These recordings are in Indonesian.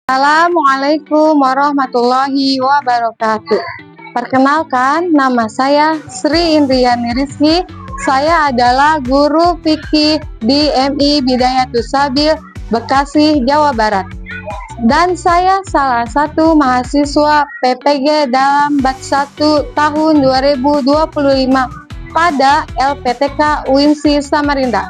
Assalamualaikum warahmatullahi wabarakatuh. Perkenalkan, nama saya Sri Indriani Rizky. Saya adalah guru fikih di MI Bidayatus Sabil, Bekasi, Jawa Barat. Dan saya salah satu mahasiswa PPG dalam batch 1 tahun 2025 pada LPTK UINSI Samarinda.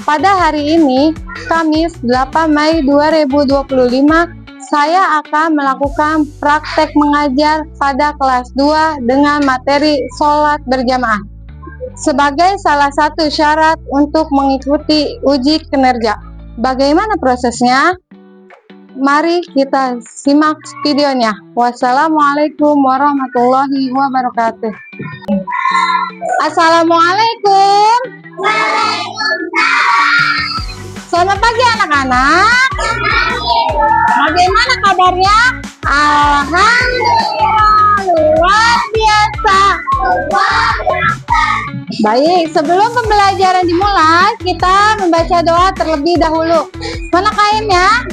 Pada hari ini, Kamis 8 Mei 2025, saya akan melakukan praktek mengajar pada kelas 2 dengan materi sholat berjamaah sebagai salah satu syarat untuk mengikuti uji kinerja. Bagaimana prosesnya? Mari kita simak videonya. Wassalamualaikum warahmatullahi wabarakatuh. Assalamualaikum. Selamat pagi anak-anak. Bagaimana kabarnya? Alhamdulillah, luar biasa. Baik, sebelum pembelajaran dimulai, kita membaca doa terlebih dahulu. Mana kainnya?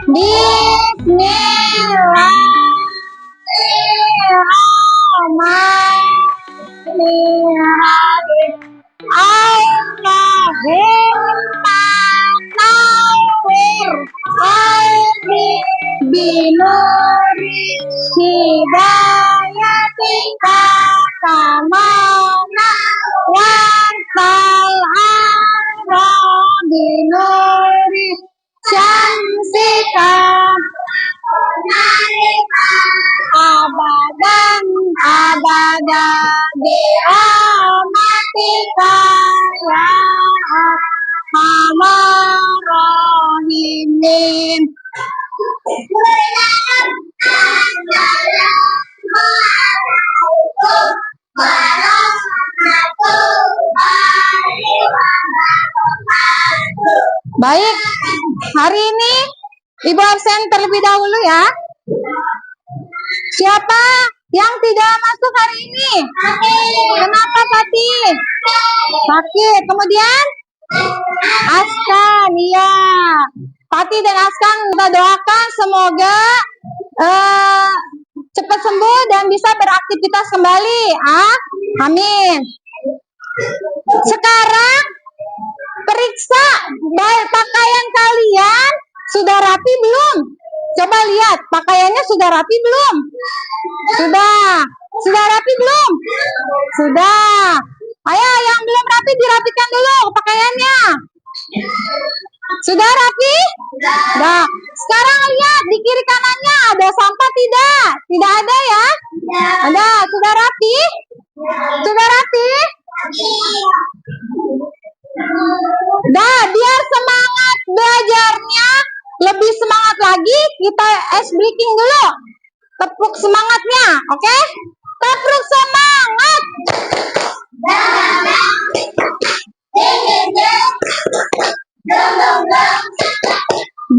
Bismillahirrahmanirrahim. Allahumma nawwir qalbi binuri hidayatika kama nawwartal arda binuri syamsika abadan bi rahmatika ya arhamar rahimin. Baik, hari ini Ibu absen terlebih dahulu ya. Siapa yang tidak masuk hari ini? Kenapa Fatih? Sakit. Kemudian Askan, iya. Fatih dan Askan kita doakan semoga cepat sembuh dan bisa beraktivitas kembali. Amin. Sekarang periksa baik pakaian kalian sudah rapi belum? Coba lihat pakaiannya sudah rapi belum? Sudah. Sudah rapi belum? Sudah. Ayo yang belum rapi dirapikan dulu pakaiannya. Sudah rapi? Sudah. Sekarang lihat di kiri kanannya ada sampah tidak? Tidak ada ya? Ada. Sudah rapi? Sudah rapi? Dah, biar semangat belajarnya lebih semangat lagi, kita ice breaking dulu. Tepuk semangatnya, oke? Tepuk semangat.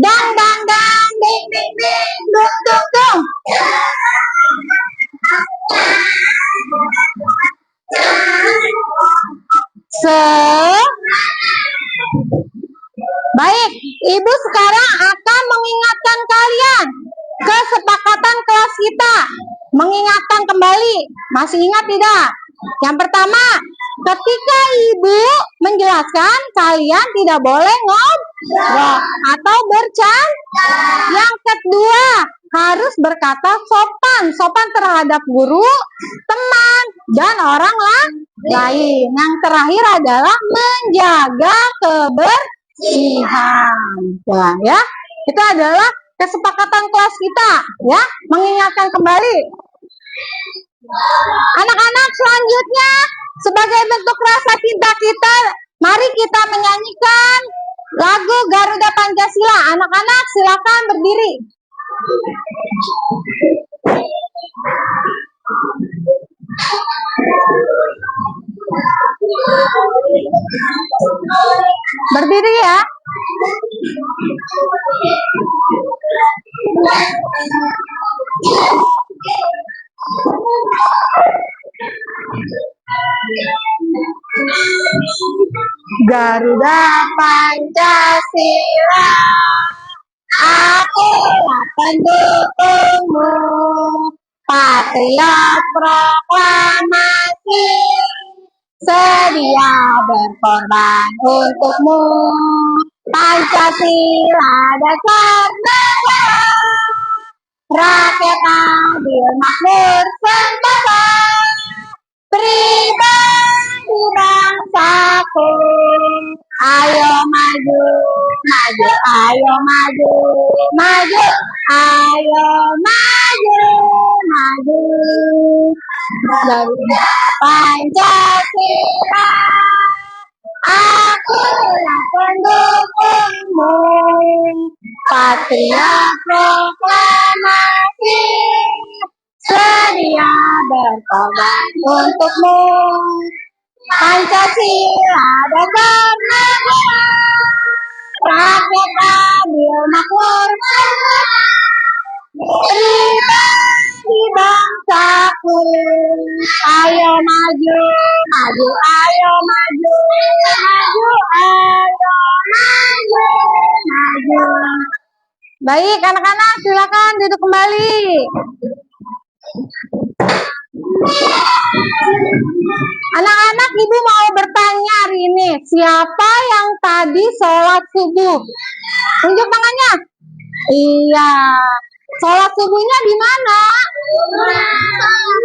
Dang dang dang, ding ding ding, dung dung dung. Baik, Ibu sekarang akan mengingatkan kalian kesepakatan kelas kita. Mengingatkan kembali, masih ingat tidak? Yang pertama, ketika Ibu menjelaskan, kalian tidak boleh ngobrol atau bercanda. Yang kedua, harus berkata sopan. Sopan terhadap guru, teman, dan orang lain. Yang terakhir adalah menjaga kebersihan. Ya, itu adalah kesepakatan kelas kita. Ya, mengingatkan kembali. Anak-anak, selanjutnya sebagai bentuk rasa cinta kita, mari kita menyanyikan lagu Garuda Pancasila. Anak-anak silakan berdiri. Berdiri ya. Garuda Pancasila, akulah pendukungmu, patriot proklamasi, sedia berkorban untukmu. Pancasila dasar negara, rakyat adil makmur sejahtera, pribadi bangsaku. Ayo maju, maju, ayo maju, maju, ayo maju, maju. Garuda Pancasila, akulah pendukungmu, patriot proklamasi, sedia berkorban untukmu. Pancasila dasar negara, rakyat adil makmur sejahtera, pribadi bangsaku. Ayo maju, maju, ayo maju, maju, ayo maju, maju. Baik, anak-anak silakan duduk kembali. Anak-anak, ibu mau bertanya hari ini, siapa yang tadi sholat subuh? Tunjuk tangannya. Iya, sholat subuhnya di mana?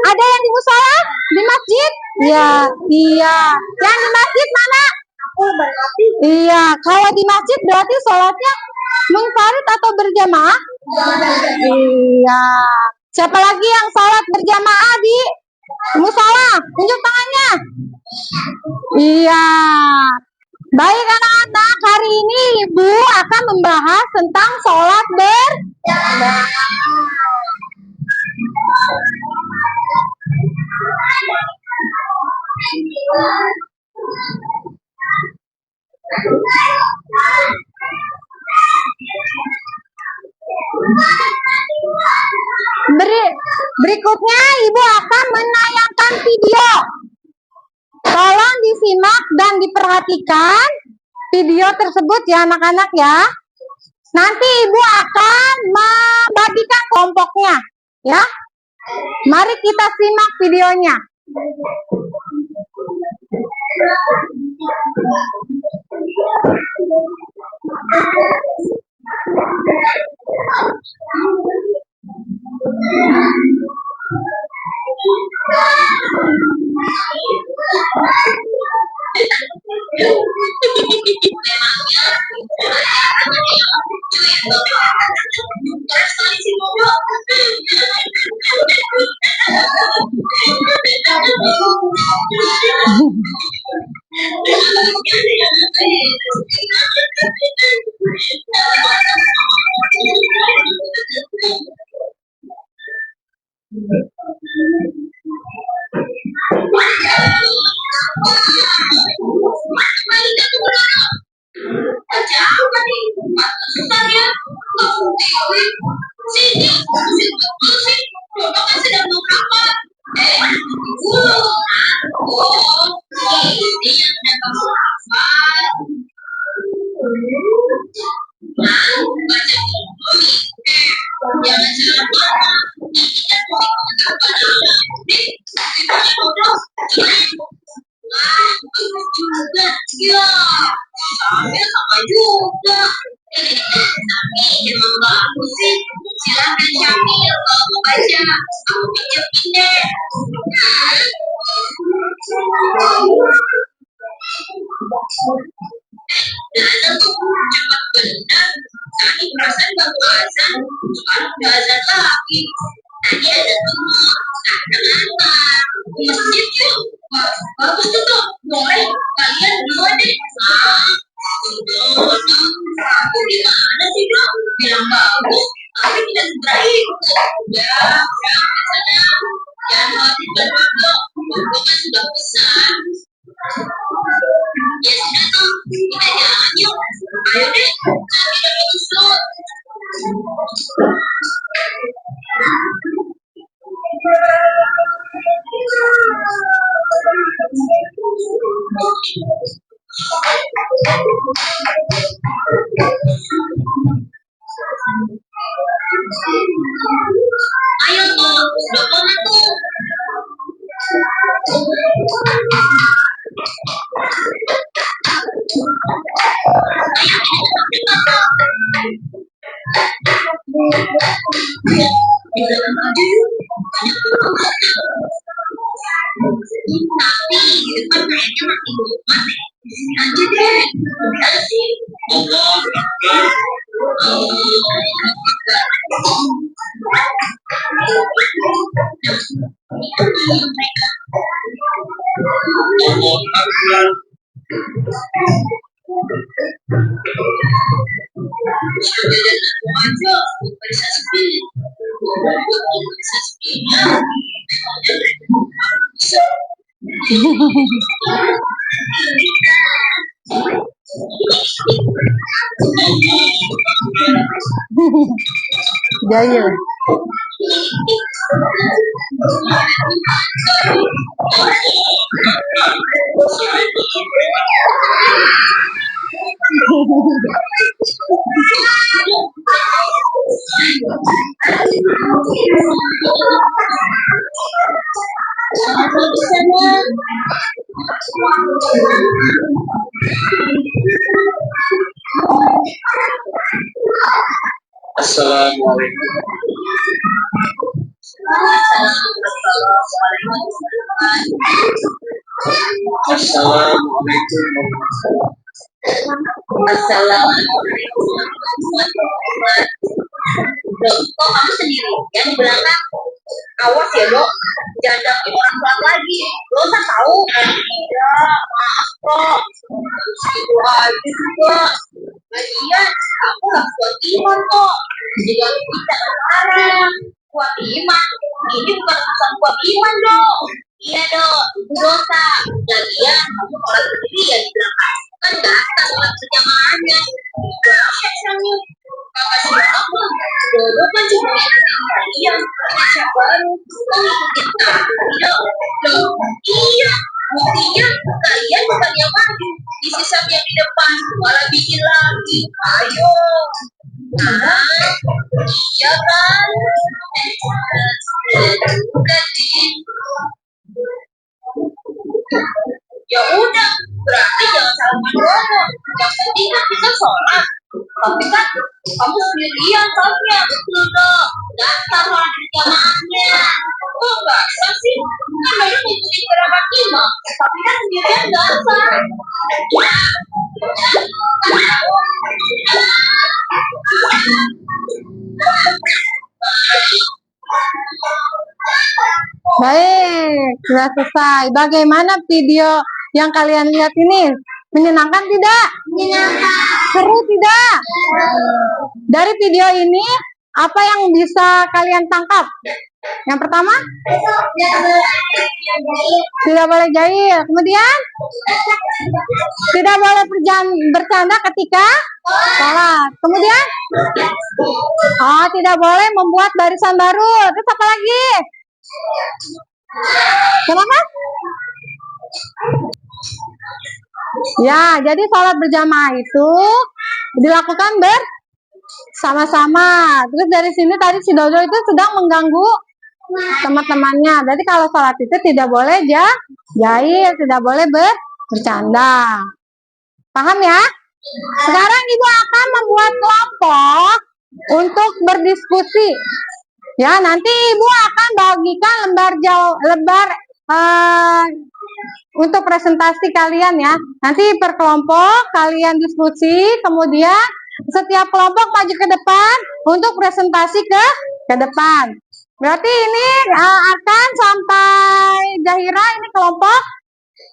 Ada yang di musola? Di masjid? Iya, iya. Yang di masjid mana? Iya, kalau di masjid berarti sholatnya munfarid atau berjamaah? Iya. Siapa lagi yang sholat berjamaah di musola? Tunjuk tangannya. Iya. Baik anak-anak, hari ini ibu akan membahas tentang sholat berjamaah. Berikutnya ibu akan menayangkan video. Tolong disimak dan diperhatikan video tersebut ya anak-anak ya. Nanti ibu akan membagikan kelompoknya ya. Mari kita simak videonya. Ayo tuh, udah tuh. Jahil. Assalamualaikum. Assalamualaikum. Kok kamu sendiri yang di belakang? Awas ya dok, jangan gangguin orang tua lagi. Lo usah tahu. Ya, maaf kok. Itu aja juga. Lagian, aku harus kuat iman kok. Jika kita sekarang kuat iman, ini bukan urusan kuat iman dok. Iya dok, itu dosa. Lagian, kamu sholat sendiri ya di belakang. Kan gak ada sholat berjamaahnya. Berapa misalnya? Kakak siapa? Dodo kan cuma ngikutin kalian. Siapa baru? Kok ngikutin kami dok? Iya, buktinya kalian bukan yang maju. Di sisa yang di depan malah bikin lagi. Ayo. Nah, iya kan? Udah di. Ya udah, berarti jangan salahkan Romo. Yang penting kan kita sholat. Tapi kan kamu sendirian soalnya, betul dong. Daftar sholat berjamaahnya. Kok nggak sah sih? Kan banyak ngikutin gerakan imam. Tapi kan sendirian nggak sah. Baik, sudah selesai. Bagaimana video yang kalian lihat ini? Menyenangkan tidak? Menyenangkan. Seru tidak? Dari video ini, apa yang bisa kalian tangkap? Yang pertama? Tidak boleh jahil. Kemudian? Tidak boleh bercanda ketika sholat. Kemudian? Oh, tidak boleh membuat barisan baru. Terus apa lagi? Kenapa? Ya, jadi sholat berjamaah itu dilakukan bersama-sama. Terus dari sini tadi si Dodo itu sedang mengganggu teman-temannya. Berarti kalau sholat itu tidak boleh jahil, tidak boleh bercanda. Paham ya? Sekarang Ibu akan membuat kelompok untuk berdiskusi. Ya, nanti Ibu akan bagikan lembar untuk presentasi kalian ya. Nanti per kelompok kalian diskusi, kemudian setiap kelompok maju ke depan untuk presentasi ke depan. Berarti ini akan sampai Zahira ini kelompok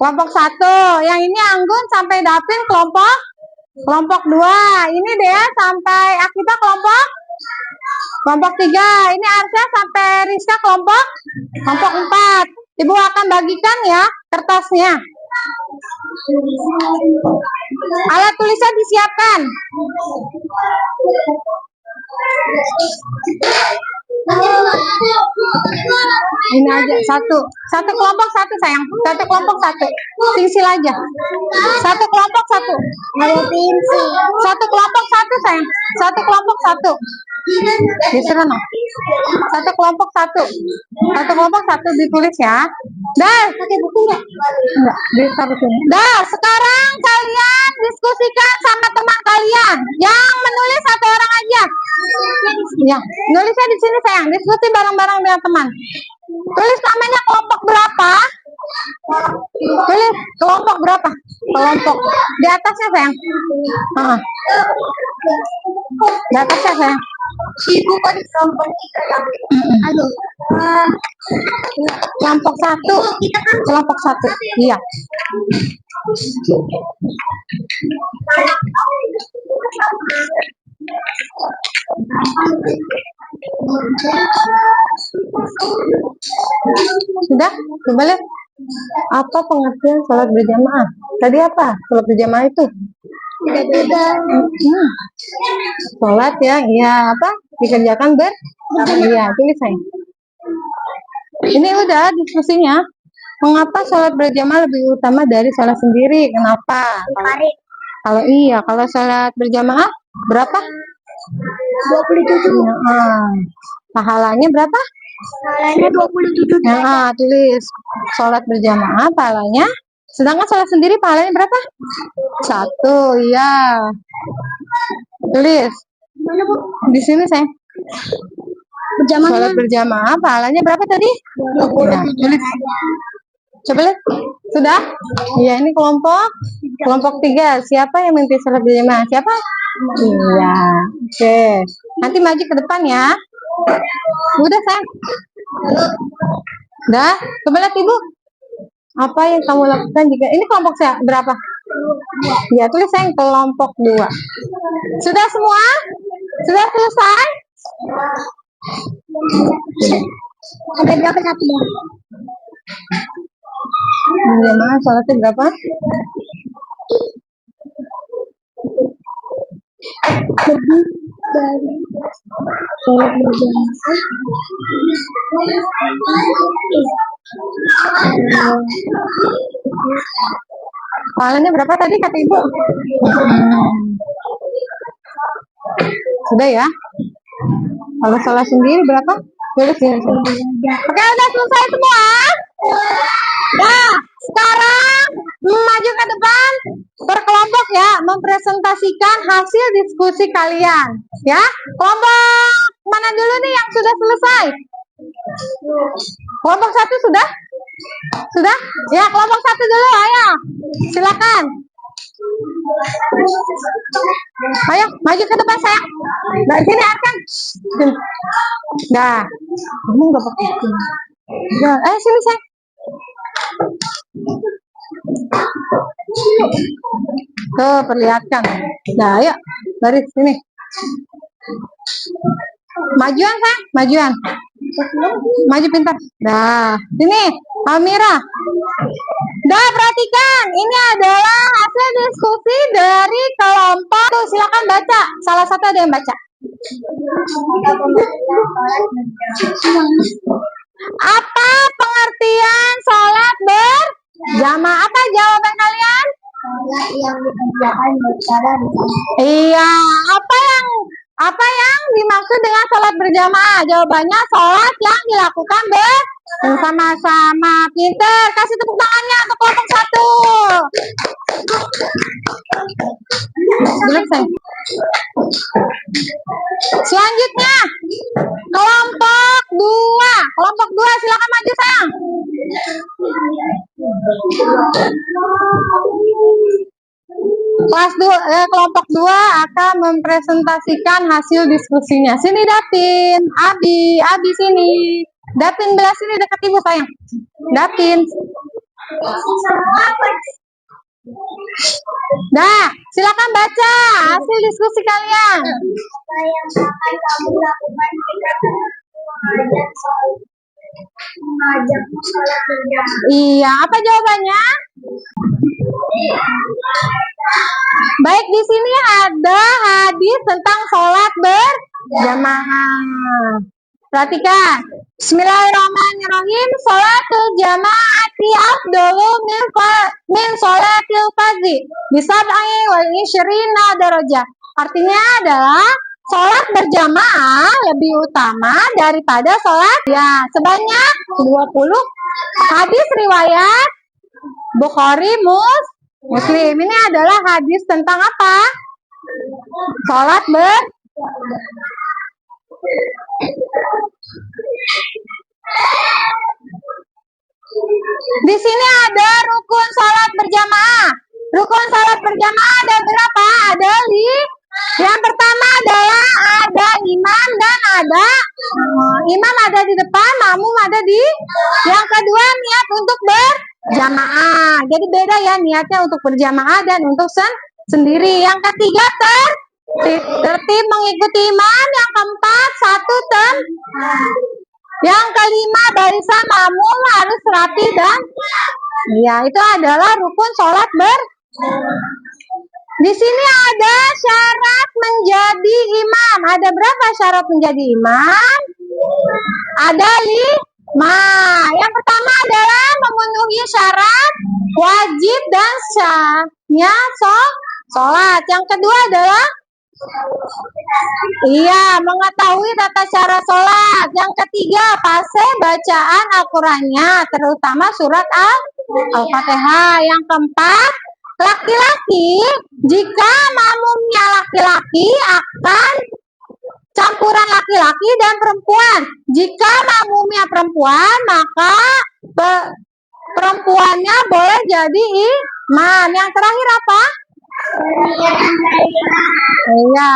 1. Yang ini Anggun sampai Davin kelompok 2. Ini Dea sampai Akita kelompok 3. Ini Arsya sampai Rizka kelompok 4. Ibu akan bagikan ya kertasnya. Alat tulisnya disiapkan. Ini aja satu kelompok satu sayang, satu kelompok satu, tingsil aja. Satu kelompok satu, satu kelompok satu sayang, satu kelompok satu. Disuruh no. Satu kelompok satu ditulis ya. Dah, pakai buku enggak? Enggak, ditaruh sini. Dah, sekarang kalian diskusikan sama teman kalian. Yang menulis satu orang aja. Ya, nulisnya di sini sayang. Diskusi bareng-bareng dengan teman. Tulis namanya kelompok berapa? Tulis kelompok berapa? Kelompok di atasnya sayang. Di atasnya sayang. Ibu kok di kelompok kita tapi. Aduh. Kelompok satu. Kelompok satu. Iya. Sudah? Coba lihat. Apa pengertian sholat berjamaah? Tadi apa? Sholat berjamaah itu? Sholat ya, iya apa? Dikerjakan iya, tulis saya. Ini udah diskusinya. Mengapa sholat berjamaah lebih utama dari sholat sendiri? Kenapa? Kalau sholat berjamaah berapa? 27. Pahalanya berapa? Pahalanya 27. Tulis sholat berjamaah pahalanya. Sedangkan sholat sendiri pahalanya berapa? 1, iya. Tulis. Mana Bu? Di sini saya. Berjamaah. Sholat berjamaah pahalanya berapa tadi? 27. Tulis. Coba lihat. Sudah? Iya, ini kelompok 3. Siapa yang mimpi sholat berjamaah? Siapa? Iya. Oke. Nanti maju ke depan ya. Udah, sayang. Udah? Coba lihat Ibu. Apa yang kamu lakukan jika ini kelompok saya berapa? Ya, tulis sayang kelompok 2. Sudah semua? Sudah selesai? Sampai berapa satu ya? Berjamaah sholatnya berapa? Lebih dari sholat berjamaah. Pahalanya berapa tadi kata Ibu? Sudah ya? Kalau sholat sendiri berapa? Tulis ya. Oke, udah selesai semua? Nah, sekarang maju ke depan berkelompok ya, mempresentasikan hasil diskusi kalian. Ya, kelompok mana dulu nih yang sudah selesai? Kelompok 1 sudah? Sudah? Ya, kelompok 1 dulu, ayo. Silakan. Ayo, maju ke depan sayang. Dari sini Arkan. Dah. Kamu nggak pakai itu. Dah, sini sayang. Tuh, perlihatkan. Nah, ayo. Dari sini. Majuan sayang, majuan. Maju pintar. Dah. Sini, Almira. Dah, perhatikan. Ini adalah hasil diskusi dari kelompok. Tuh, silakan baca. Salah satu ada yang baca. Apa pengertian sholat berjamaah? Apa jawaban kalian? Sholat yang dikerjakan secara bersama. Iya, apa yang dimaksud dengan sholat berjamaah? Jawabannya sholat yang dilakukan bersama-sama. Pinter, kasih tepuk tangannya untuk kelompok 1. Selanjutnya kelompok 2. Kelompok 2 silakan maju sayang. Kelompok 2 akan mempresentasikan hasil diskusinya. Sini Dapin, Abi sini. Dapin belah sini dekat Ibu sayang. Dapin. Dah, silakan baca hasil diskusi kalian. Apa yang akan kamu lakukan jika mengajakmu sholat berjamaah? Iya, apa jawabannya? Baik, di sini ada hadis tentang sholat jamaah. Perhatikan. Bismillahirrahmanirrahim. Sholatul jamaati afdalu min sholatil fardhi bisab'i wa isyrina darajah. Artinya adalah sholat berjamaah lebih utama daripada sholat ya sebanyak 20. Hadis riwayat Bukhari Muslim. Ini adalah hadis tentang apa? Sholat Di sini ada rukun sholat berjamaah. Rukun sholat berjamaah ada berapa? Ada yang pertama adalah ada imam dan ada imam ada di depan, makmum ada di. Yang kedua niat untuk berjamaah. Jadi beda ya niatnya untuk berjamaah dan untuk sendiri. Yang ketiga tertib mengikuti imam. Yang keempat satu yang kelima barisan makmum harus rapi dan ya itu adalah rukun sholat Di sini ada syarat menjadi imam. Ada berapa syarat menjadi imam? Ada 5. Yang pertama adalah memenuhi syarat wajib dan sahnya sholat. Yang kedua adalah mengetahui tata cara sholat. Yang ketiga, fase bacaan Al-Qur'annya, terutama surat Al-Fatihah. Yang keempat, laki-laki, jika makmumnya laki-laki akan campuran laki-laki dan perempuan. Jika makmumnya perempuan, maka perempuannya boleh jadi imam. Yang terakhir apa? Iya.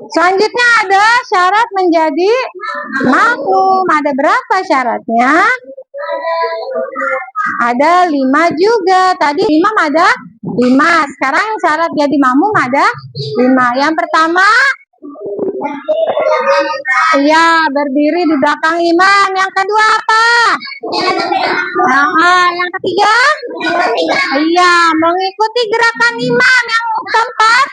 Selanjutnya ada syarat menjadi makmum. Ada berapa syaratnya? Ada 5 juga. Tadi imam ada 5. Sekarang syarat jadi makmum ada 5. Yang pertama, berdiri di belakang imam. Yang kedua apa? Yang ketiga, mengikuti gerakan imam. Yang keempat,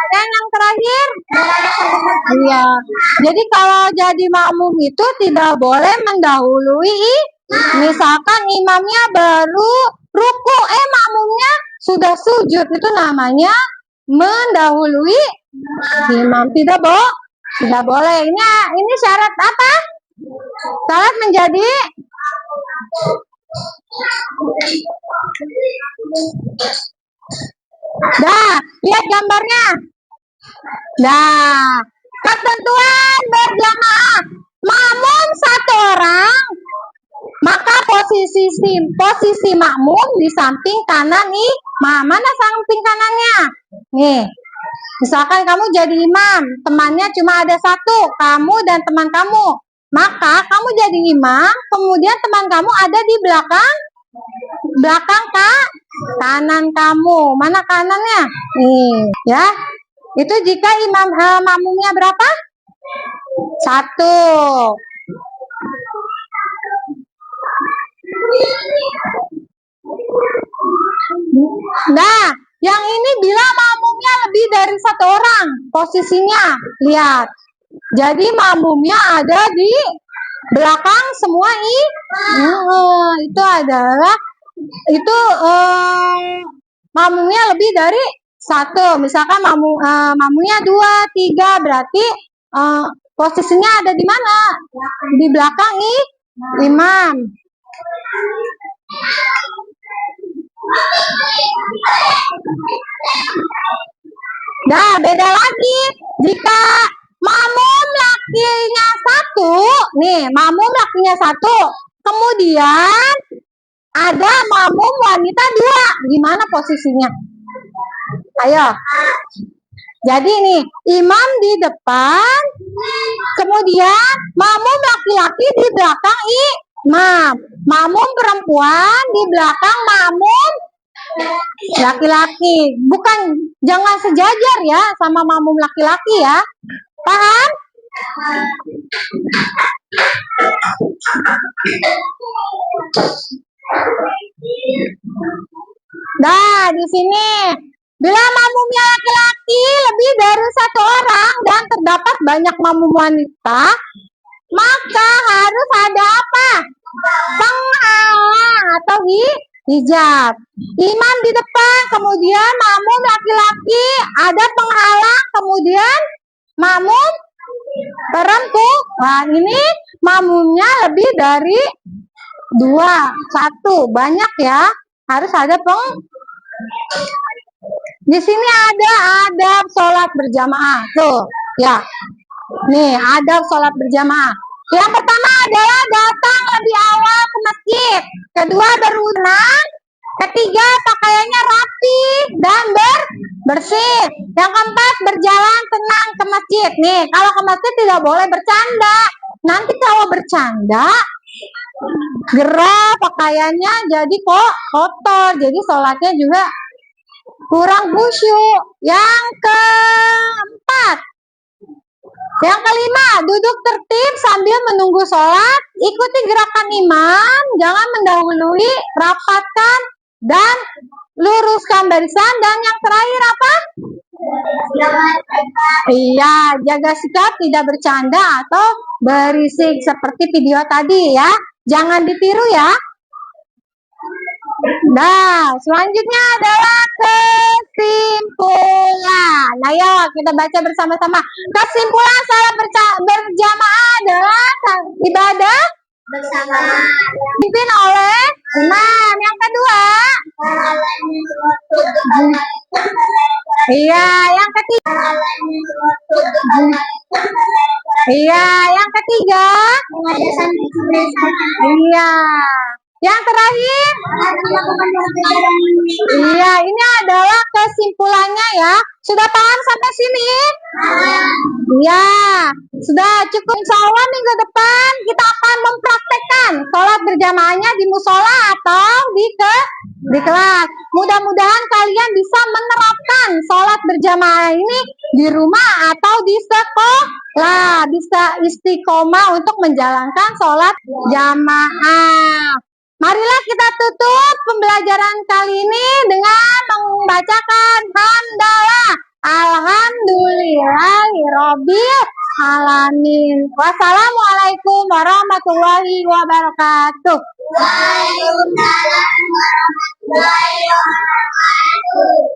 dan yang terakhir, jadi kalau jadi makmum itu tidak boleh mendahului. Misalkan imamnya baru ruku, makmumnya sudah sujud, itu namanya mendahului imam. Tidak boleh. Ini syarat apa? Syarat menjadi lihat gambarnya. Ketentuan berjamaah. Makmum 1 orang, maka posisi makmum di samping kanan imam. Mana samping kanannya? Nih. Misalkan kamu jadi imam, temannya cuma ada 1, kamu dan teman kamu. Maka kamu jadi imam, kemudian teman kamu ada di belakang kanan kamu. Mana kanannya? Nih, ya. Itu jika makmumnya berapa? 1. Yang ini bila makmumnya lebih dari 1 orang, posisinya lihat. Jadi makmumnya ada di belakang semua itu adalah makmumnya lebih dari 1. Misalkan makmumnya 2, 3, berarti posisinya ada di mana? Di belakang imam. Beda lagi jika makmum lakinya 1, makmum lakinya 1, kemudian ada makmum wanita 2, gimana posisinya? Ayo. Jadi imam di depan, kemudian makmum laki-laki di belakang imam, makmum perempuan di belakang makmum laki-laki. Jangan sejajar ya sama makmum laki-laki ya. Paham? Di sini Bila makmumnya laki-laki lebih dari satu orang dan terdapat banyak makmum wanita, maka harus ada apa? Penghalang atau hijab. Imam di depan, kemudian makmum laki-laki, ada penghalang, kemudian makmum perempuan. Ini makmumnya lebih dari 1, banyak ya. Harus ada Di sini ada adab sholat berjamaah. Tuh, ya. Nih, adab sholat berjamaah. Yang pertama adalah datang lebih awal ke masjid. Kedua, berwudu. Ketiga, pakaiannya rapi dan bersih. Yang keempat, berjalan tenang ke masjid. Nih, kalau ke masjid tidak boleh bercanda. Nanti kalau bercanda, gerah pakaiannya jadi kok kotor. Jadi sholatnya juga kurang khusyuk. Yang keempat, yang kelima, duduk tertib sambil menunggu sholat. Ikuti gerakan imam, jangan mendahului, rapatkan dan luruskan barisan. Dan yang terakhir apa? Iya, jaga sikap, tidak bercanda atau berisik seperti video tadi ya. Jangan ditiru ya. Nah, selanjutnya adalah kesimpulan. Ayo kita baca bersama-sama. Kesimpulan salat berjamaah adalah ibadah Bersama. dipimpin oleh imam. Yang kedua, iya, yang ketiga, iya, yang ketiga, iya. Yang terakhir, iya, ini adalah kesimpulannya ya. Sudah paham sampai sini? Iya, sudah cukup. Insya Allah minggu depan kita akan mempraktekkan sholat berjamaahnya di musola atau di kelas. Mudah-mudahan kalian bisa menerapkan sholat berjamaah ini di rumah atau di sekolah. Bisa istiqomah untuk menjalankan sholat jamaah. Marilah kita tutup pembelajaran kali ini dengan membacakan hamdalah. Alhamdulillahirabbil alamin. Wassalamualaikum warahmatullahi wabarakatuh. Waalaikumsalam warahmatullahi wabarakatuh.